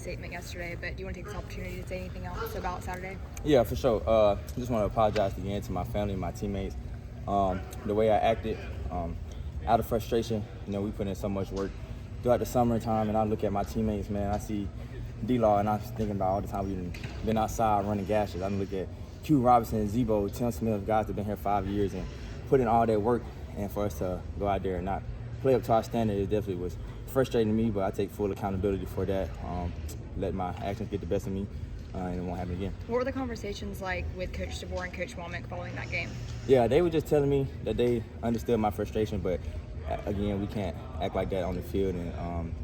statement yesterday, but do you want to take this opportunity to say anything else about Saturday? Yeah, for sure. Just want to apologize again to my family and my teammates. The way I acted, out of frustration, we put in so much work throughout the summertime, and I look at my teammates, man, I see D-Law, and I'm thinking about all the time we've been outside running gashes. I look at Q Robinson, Zebo, Tim Smith, guys that have been here 5 years and put in all that work, and for us to go out there and not play up to our standard, it definitely was frustrating to me, but I take full accountability for that. Let my actions get the best of me, and it won't happen again. What were the conversations like with Coach DeBoer and Coach Womack following that game? Yeah, they were just telling me that they understood my frustration, but again, we can't act like that on the field. And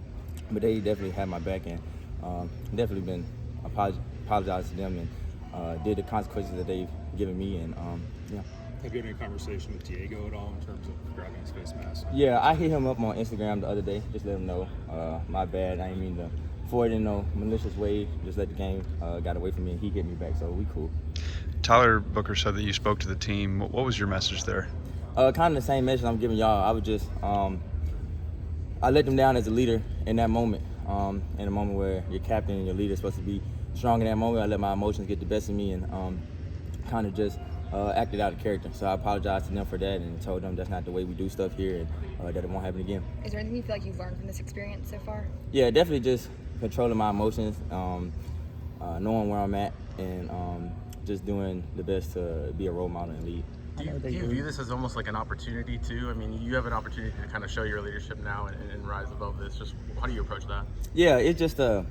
but they definitely had my back, and definitely been apologized to them and did the consequences that they've given me. And yeah. Have you had any conversation with Diego at all in terms of grabbing his face mask? Yeah, I hit him up on Instagram the other day, just let him know my bad. I didn't mean to forward in no malicious way. Just let the game got away from me, and he hit me back, so we cool. Tyler Booker said that you spoke to the team. What was your message there? Kind of the same message I'm giving y'all. I would just I let them down as a leader in that moment. In a moment where your captain and your leader is supposed to be strong in that moment, I let my emotions get the best of me and kind of just acted out of character. So I apologized to them for that and told them that's not the way we do stuff here, and that it won't happen again. Is there anything you feel like you've learned from this experience so far? Yeah, definitely just controlling my emotions, knowing where I'm at, and just doing the best to be a role model and lead. Do you view this as almost like an opportunity too? I mean, you have an opportunity to kind of show your leadership now and rise above this. Just how do you approach that? Yeah, it's just a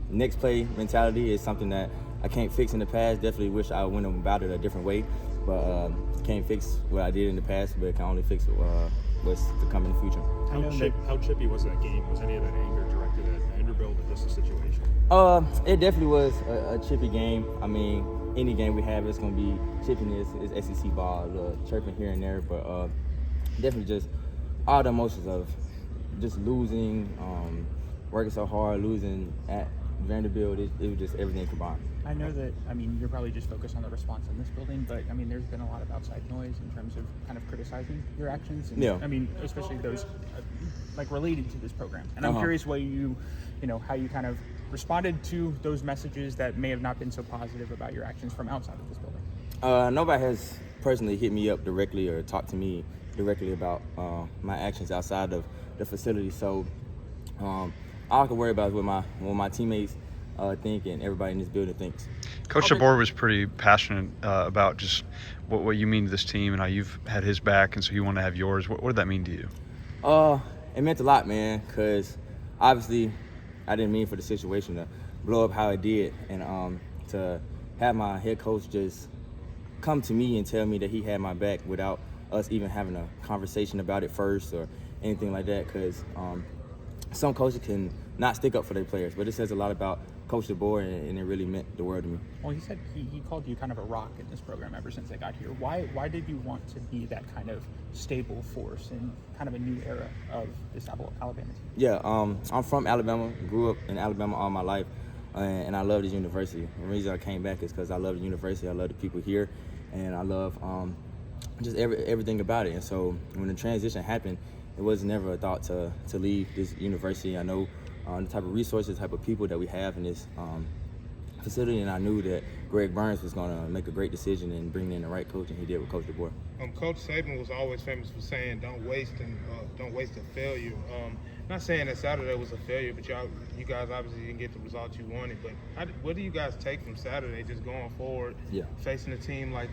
next play mentality. It's something that I can't fix in the past. Definitely wish I went about it a different way, but can't fix what I did in the past, but can only fix what's to come in the future. How chippy was that game? Was any of that anger directed at Vanderbilt or just the situation? It definitely was a chippy game. I mean, any game we have, it's going to be chippiness. It's SEC ball, a little chirping here and there, but definitely just all the emotions of just losing, working so hard, losing at Vanderbilt. It was just everything combined. I know that, you're probably just focused on the response in this building, but, there's been a lot of outside noise in terms of kind of criticizing your actions. And, yeah. Especially those, related to this program. And I'm curious what how you kind of responded to those messages that may have not been so positive about your actions from outside of this building. Nobody has personally hit me up directly or talked to me directly about my actions outside of the facility. So all I can worry about is what my teammates think and everybody in this building thinks. Coach DeBoer was pretty passionate about just what you mean to this team and how you've had his back, and so you want to have yours. What did that mean to you? It meant a lot, man, because obviously I didn't mean for the situation to blow up how it did, and to have my head coach just come to me and tell me that he had my back without us even having a conversation about it first or anything like that, because some coaches can not stick up for their players, but it says a lot about Coach DeBoer, and it really meant the world to me. Well, he said he called you kind of a rock in this program ever since they got here. Why did you want to be that kind of stable force in kind of a new era of this Alabama team? Yeah, I'm from Alabama, grew up in Alabama all my life, and I love this university. The reason I came back is because I love the university, I love the people here, and I love just everything about it. And so when the transition happened, it was never a thought to leave this university. I know the type of resources, the type of people that we have in this facility, and I knew that Greg Burns was going to make a great decision and bring in the right coach, and he did with Coach DeBoer. Coach Saban was always famous for saying, "Don't waste a failure." Not saying that Saturday was a failure, but you guys obviously didn't get the result you wanted. But what do you guys take from Saturday, just going forward, facing a team like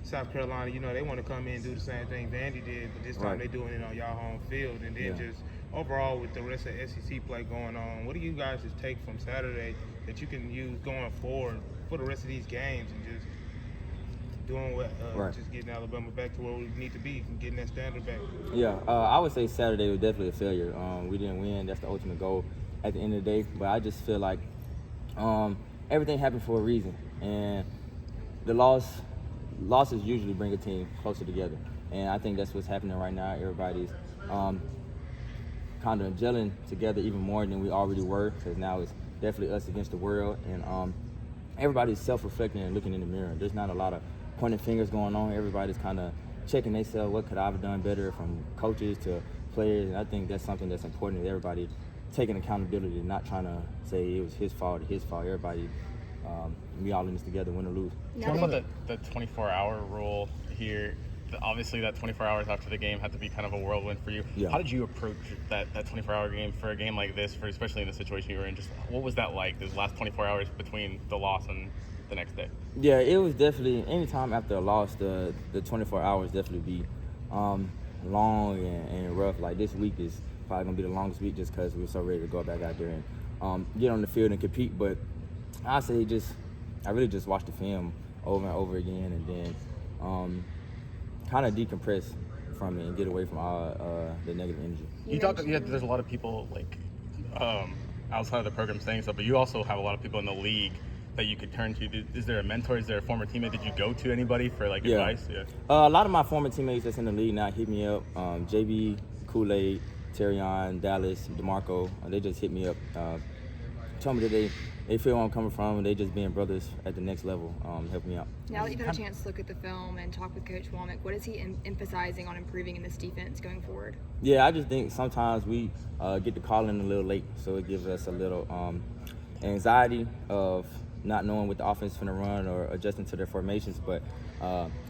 South Carolina? They want to come in and do the same thing Vandy did, but this time they're doing it on y'all home field, and then just overall with the rest of SEC play going on, what do you guys just take from Saturday that you can use going forward for the rest of these games and just doing what, just getting Alabama back to where we need to be and getting that standard back? Yeah, I would say Saturday was definitely a failure. We didn't win. That's the ultimate goal at the end of the day. But I just feel like everything happened for a reason, and the losses usually bring a team closer together. And I think that's what's happening right now. Everybody's kind of gelling together even more than we already were, because now it's definitely us against the world, and everybody's self-reflecting and looking in the mirror. There's not a lot of pointing fingers going on. Everybody's kind of checking themselves, what could I have done better, from coaches to players, and I think that's something that's important, that everybody taking accountability, not trying to say it was his fault. Everybody, we all in this together, win or lose. Talk about the 24-hour rule here. Obviously, that 24 hours after the game had to be kind of a whirlwind for you. Yeah. How did you approach that 24-hour game for a game like this, especially in the situation you were in? Just what was that like, those last 24 hours between the loss and the next day? Yeah, it was definitely, anytime after a loss, the 24 hours definitely be long and rough. Like, this week is probably going to be the longest week just because we were so ready to go back out there and get on the field and compete. But I say I really just watched the film over and over again, and then kind of decompress from it and get away from all the negative energy. You talked. Yeah, there's a lot of people outside of the program saying stuff, but you also have a lot of people in the league that you could turn to. Is there a mentor? Is there a former teammate? Did you go to anybody for advice? Yeah. A lot of my former teammates that's in the league now hit me up. JB, Kool-Aid, Terrion, Dallas, DeMarco. They just hit me up. Told me that they feel where I'm coming from, and they just being brothers at the next level, help me out. Now that you've had a chance to look at the film and talk with Coach Womack, what is he emphasizing on improving in this defense going forward? Yeah, I just think sometimes we get the call in a little late, so it gives us a little anxiety of not knowing what the offense is going to run or adjusting to their formations. But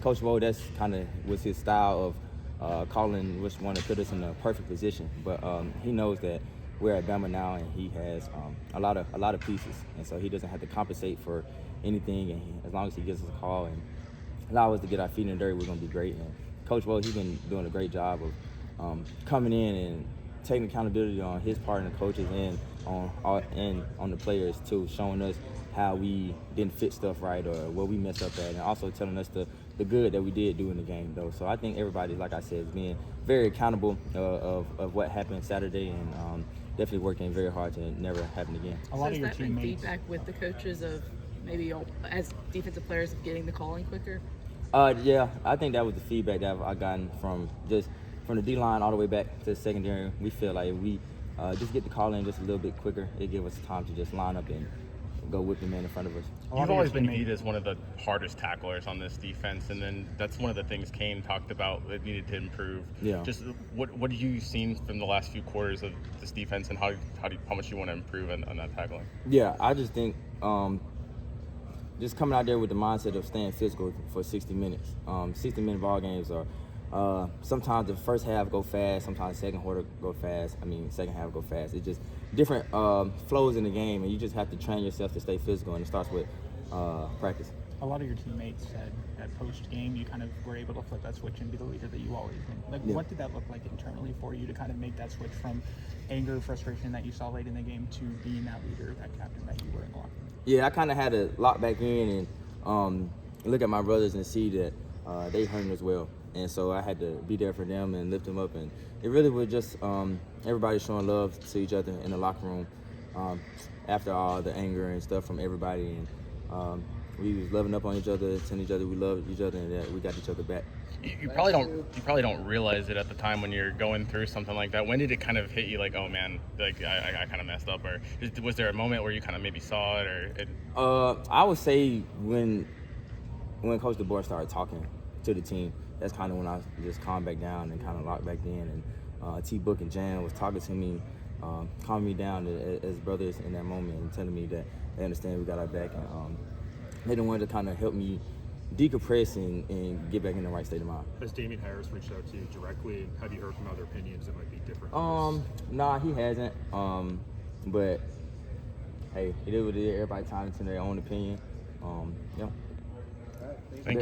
Coach Woe, that's kind of was his style of calling which one to put us in the perfect position. But he knows that we're at Bama now, and he has a lot of pieces, and so he doesn't have to compensate for anything. And as long as he gives us a call and allow us to get our feet in the dirt, we're going to be great. And Coach Woe, he's been doing a great job of coming in and taking accountability on his part and the coaches and on the players too, showing us how we didn't fit stuff right or where we messed up at, and also telling us the good that we did do in the game though. So I think everybody, like I said, is being very accountable of what happened Saturday, and definitely working very hard to never happen again. A lot of your has that been teammates. feedback with the coaches of maybe as defensive players getting the calling quicker? Yeah, I think that was the feedback that I gotten from the D-line all the way back to the secondary. We feel like if we just get the call in just a little bit quicker, it give us time to just line up and go whip the man in front of us. You've always been viewed as one of the hardest tacklers on this defense, and then that's one of the things Kane talked about that needed to improve. Yeah. Just what have you seen from the last few quarters of this defense, and how much you want to improve on that tackling? Yeah, I just think just coming out there with the mindset of staying physical for 60 minutes. 60-minute ball games are sometimes the first half go fast, sometimes the second half go fast. It's just different flows in the game, and you just have to train yourself to stay physical, and it starts with practice. A lot of your teammates said that post-game you kind of were able to flip that switch and be the leader that you always been. What did that look like internally for you to kind of make that switch from anger, frustration that you saw late in the game to being that leader, that captain that you were in the locker room? Yeah, I kind of had to lock back in and look at my brothers and see that they hurting as well. And so I had to be there for them and lift them up. And it really was just everybody showing love to each other in the locker room after all the anger and stuff from everybody. And we was loving up on each other, telling each other we loved each other and that we got each other back. You probably don't realize it at the time when you're going through something like that. When did it kind of hit you like, oh man, like I kind of messed up? Or was there a moment where you kind of maybe saw it? Or I would say when Coach DeBoer started talking to the team, that's kind of when I just calmed back down and kind of locked back in. And T-Book and Jan was talking to me, calming me down as brothers in that moment and telling me that they understand we got our back. And they the ones that kind of helped me decompress and get back in the right state of mind. Has Damian Harris reached out to you directly? And have you heard from other opinions that might be different? Nah, he hasn't. But hey, it is what it is. Everybody entitled to their own opinion. Yeah. Thank you.